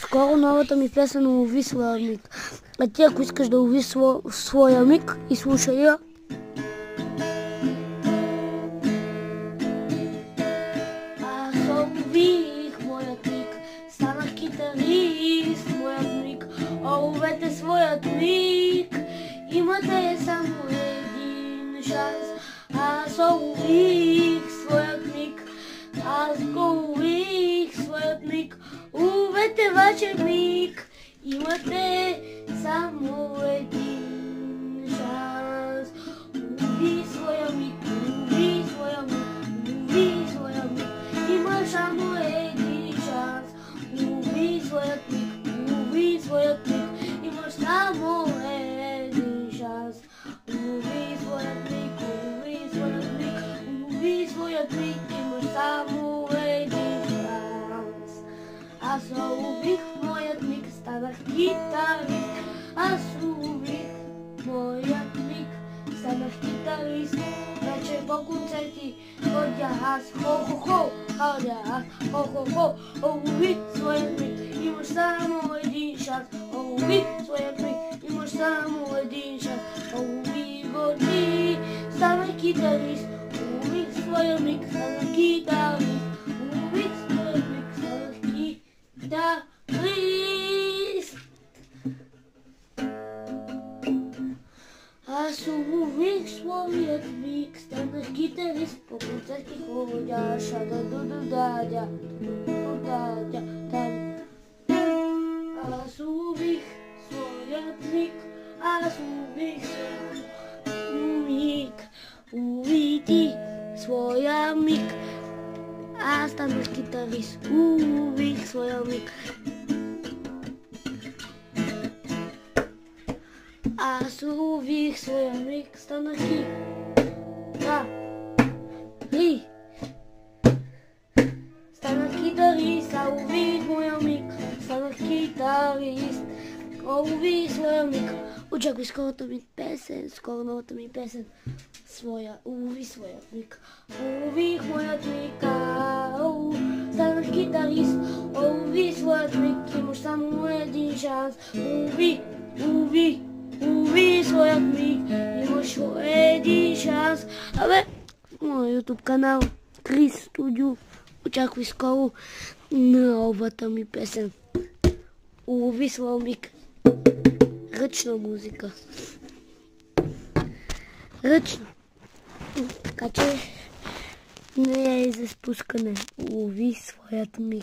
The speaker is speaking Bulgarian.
скоро новата ми песен "Улови своя миг". А ти, ако искаш да улови своя миг, и слушай я. Аз улових моят миг, станах китарист, моят миг. Уловете своят миг, имате само един шанс. Аз улових своят миг, аз го улових своят миг. Уловете вашия миг, имате само един шанс. Улови своя миг, улови своя миг, улови своя миг. Има само един шанс. Улови своят миг, улови своят миг. Имаш само един шанс. Улови своят миг, улови своят миг, улови своят миг. Имаш само един шанс. Аз улових моят миг, станах китарист. Аз улових моят миг, станах китарист. Вече по концерти ходя аз, хо-хо-хо, ходя аз, хо-хо-хо. Улови своят миг, имаш само един шанс. Улови своят миг, имаш само един шанс. Улови го ти, станах китарист. Улови своя миг, станах китарист. Улови своя миг, станах китарист. Аз улових своят миг, станах китарист. По концерти ходя, ша-да-ду-ду-да-дя, ду-ду-да-дя, там. Аз улових своят миг, аз улових своят миг. Улови ти своя миг, аз станах китарист. Улових своя миг. Аз улових своя миг, станах китарист. Аз улових моя миг, станах китарист. Улови своя миг. Очаквай скората ми песен, скоро новата ми песен. Улови своят миг. Улових моят миг, станах китарист. Улови своят миг, имаш само един шанс. Улови своят миг, имаш един шанс. Абе, моят YouTube канал Крис Студио. Очаквай скоро новата ми песен. Улови своя миг. Ръчна музика. Ръчна. Така че не е за спускане. Улови своят миг.